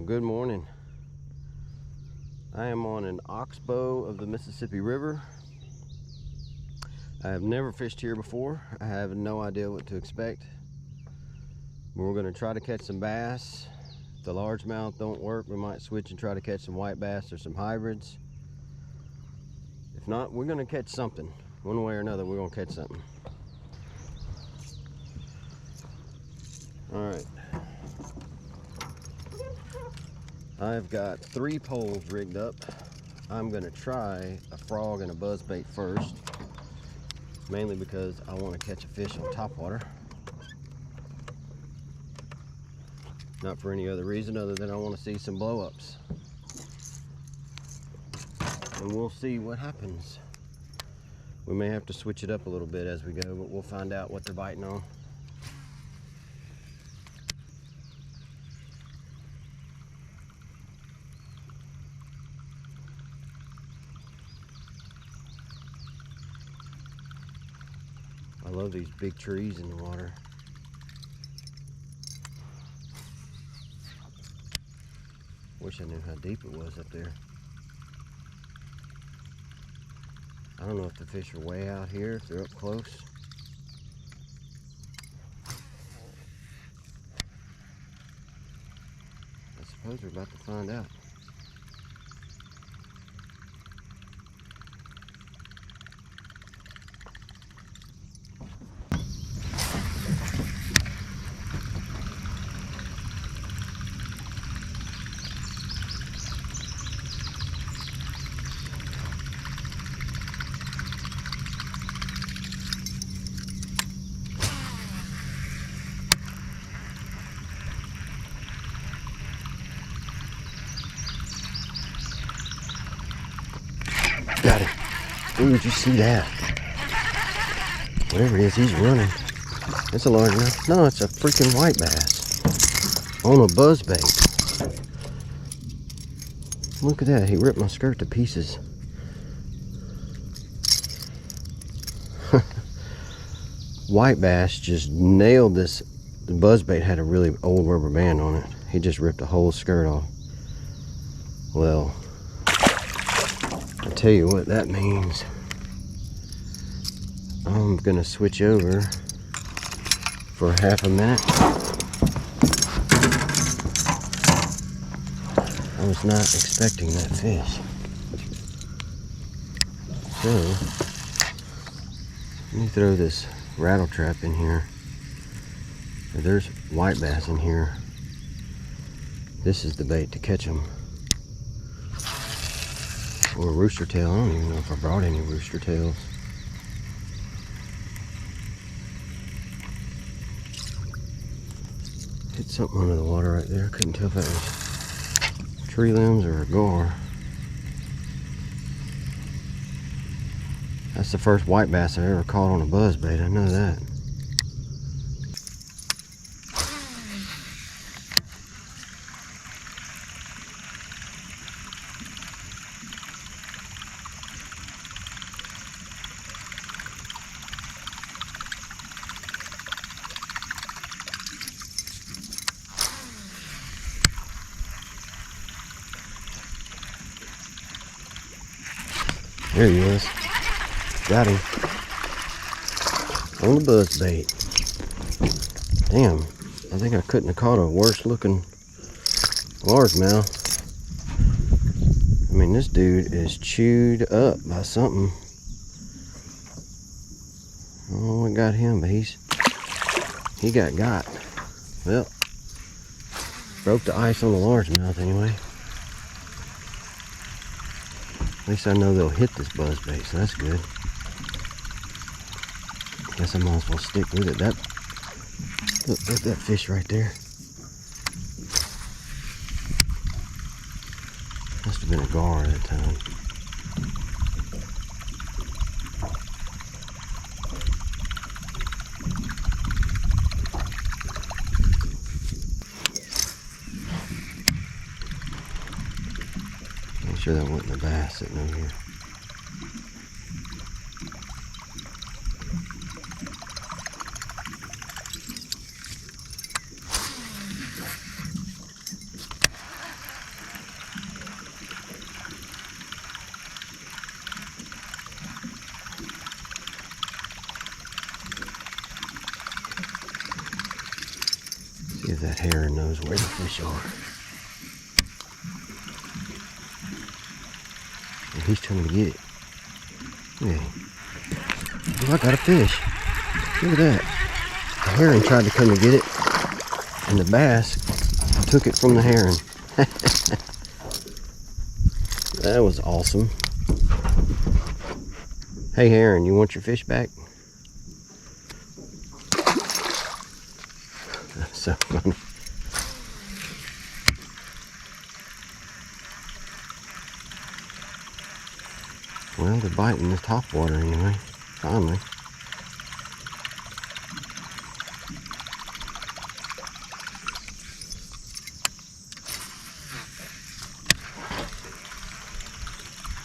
Good morning. I am on an oxbow of the Mississippi River. I have never fished here before. I have no idea what to expect. We're going to try to catch some bass. If the largemouth don't work, we might switch and try to catch some white bass or some hybrids. If not, we're going to catch something. One way or another, we're going to catch something. All right. I've got 3 poles rigged up. I'm gonna try a frog and a buzzbait first, mainly because I want to catch a fish on topwater. Not for any other reason other than I want to see some blow-ups. And we'll see what happens. We may have to switch it up a little bit as we go, but we'll find out what they're biting on. I love these big trees in the water. Wish I knew how deep it was up there. I don't know if the fish are way out here, if they're up close. I suppose we're about to find out. Got it. Ooh, did you see that? Whatever it is, he's running. It's a large one. No, it's a freaking white bass on a buzzbait. Look at that. He ripped my skirt to pieces. White bass just nailed this. The buzzbait had a really old rubber band on it. He just ripped the whole skirt off. Well, I'll tell you what that means. I'm gonna switch over for half a minute. I was not expecting that fish. So, let me throw this rattle trap in here. There's white bass in here. This is the bait to catch them. Or a rooster tail. I don't even know if I brought any rooster tails. Hit something under the water right there. Couldn't tell if that was tree limbs or a gar. That's the first white bass I've ever caught on a buzzbait. I know that. There he is. Got him. On the buzzbait. Damn. I think I couldn't have caught a worse looking largemouth. I mean, this dude is chewed up by something. I don't know what got him, but he got. Well, broke the ice on the largemouth anyway. At least I know they'll hit this buzzbait, so that's good. Guess I might as well stick with it. Look at that fish right there. Must have been a gar at that time. Make sure that wasn't a bass sitting over here. See if that heron knows where the fish are. And he's trying to get it. Yeah. Oh, I got a fish. Look at that. The heron tried to come and get it, and the bass took it from the heron. That was awesome. Hey heron, you want your fish back? That's so funny. Well, they're biting this top water anyway, finally.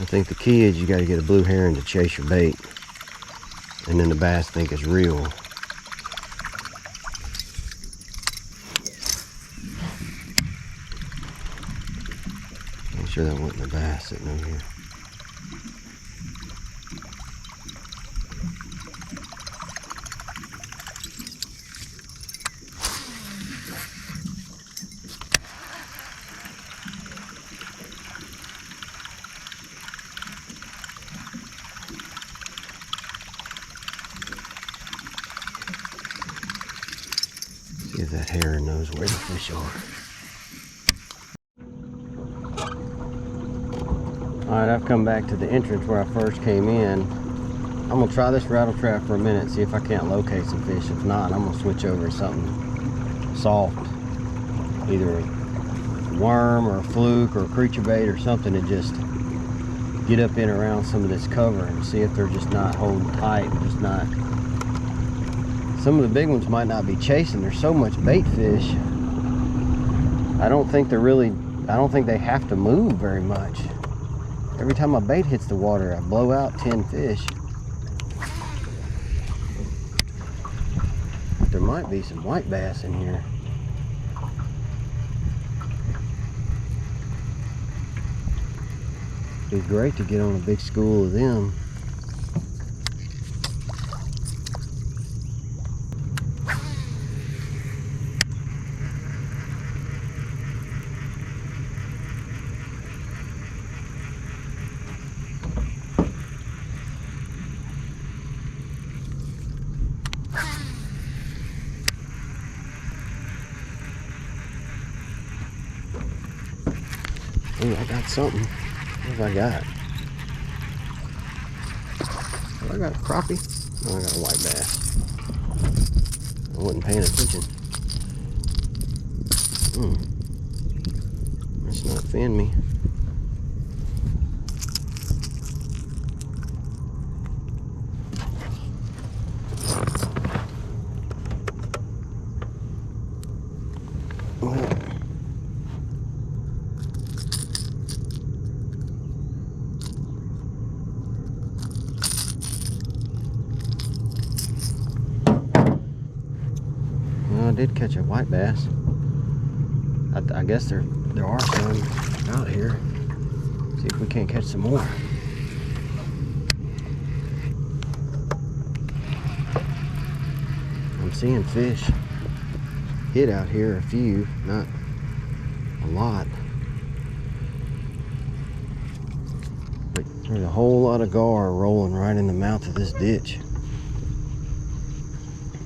I think the key is you got to get a blue heron to chase your bait, and then the bass think it's real. Make sure that wasn't a bass sitting over here. See if that heron knows where the fish are. Alright, I've come back to the entrance where I first came in. I'm going to try this rattle trap for a minute, see if I can't locate some fish. If not, I'm going to switch over to something soft. Either a worm or a fluke or a creature bait or something to just get up in around some of this cover and see if they're just not holding tight, just not. Some of the big ones might not be chasing. There's so much bait fish. I don't think they have to move very much. Every time my bait hits the water, I blow out 10 fish. But there might be some white bass in here. It'd be great to get on a big school of them. Ooh, I got something. What have I got? Have I got a crappie? Oh, I got a white bass. I wasn't paying attention. That's not fin me. I did catch a white bass. I guess there are some out here. See if we can't catch some more. I'm seeing fish hit out here, a few, not a lot. But there's a whole lot of gar rolling right in the mouth of this ditch.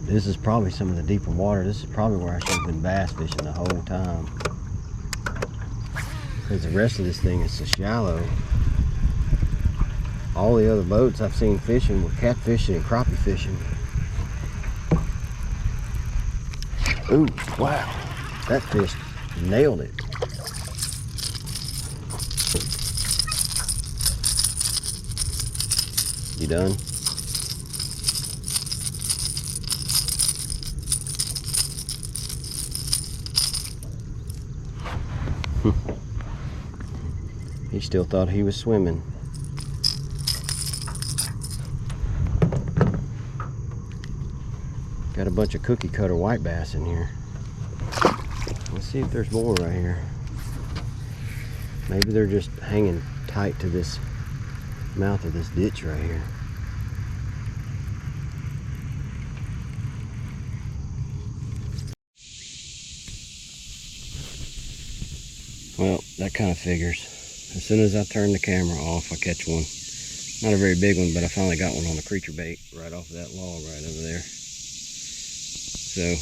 This is probably some of the deeper water. This is probably where I should have been bass fishing the whole time. Because the rest of this thing is so shallow. All the other boats I've seen fishing were catfishing and crappie fishing. Ooh, wow. That fish nailed it. You done? He still thought he was swimming. Got a bunch of cookie cutter white bass in here. Let's see if there's more right here. Maybe they're just hanging tight to this mouth of this ditch right here. Well, that kind of figures. As soon as I turn the camera off, I catch one. Not a very big one, but I finally got one on the creature bait right off of that log right over there. So, as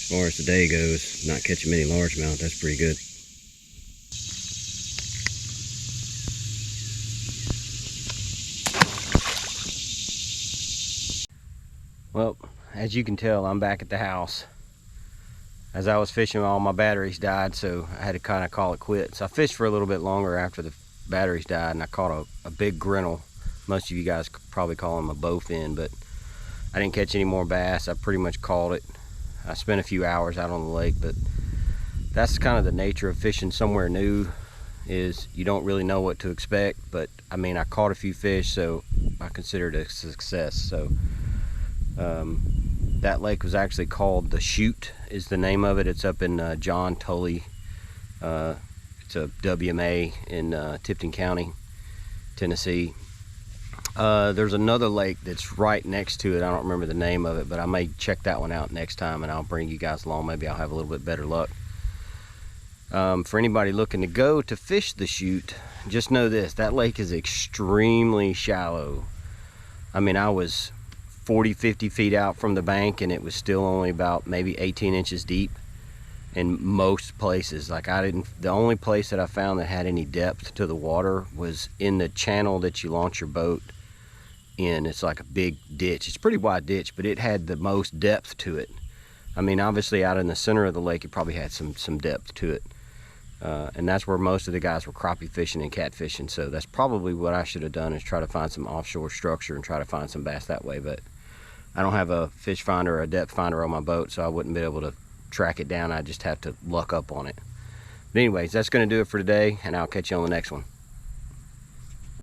far as the day goes, not catching many largemouth, that's pretty good. Well, as you can tell, I'm back at the house. As I was fishing, all my batteries died, so I had to kind of call it quits. I fished for a little bit longer after the batteries died, and I caught a big grinnell. Most of you guys probably call him a bowfin, but I didn't catch any more bass. I pretty much called it. I spent a few hours out on the lake, but that's kind of the nature of fishing somewhere new, is you don't really know what to expect. But I mean, I caught a few fish, so I consider it a success. So that lake was actually called the Chute, is the name of it. It's up in Tully. It's a WMA in Tipton County, Tennessee. There's another lake that's right next to it. I don't remember the name of it, but I may check that one out next time and I'll bring you guys along. Maybe I'll have a little bit better luck. For anybody looking to go to fish the Chute, just know this: that lake is extremely shallow. I mean, I was 40-50 feet out from the bank and it was still only about maybe 18 inches deep in most places. Like, the only place that I found that had any depth to the water was in the channel that you launch your boat in. It's like a big ditch. It's a pretty wide ditch, but it had the most depth to it. I mean, obviously out in the center of the lake, it probably had some depth to it. And that's where most of the guys were crappie fishing and catfishing. So that's probably what I should have done, is try to find some offshore structure and try to find some bass that way. But I don't have a fish finder or a depth finder on my boat, so I wouldn't be able to track it down. I just have to luck up on it. But anyways, that's going to do it for today, and I'll catch you on the next one.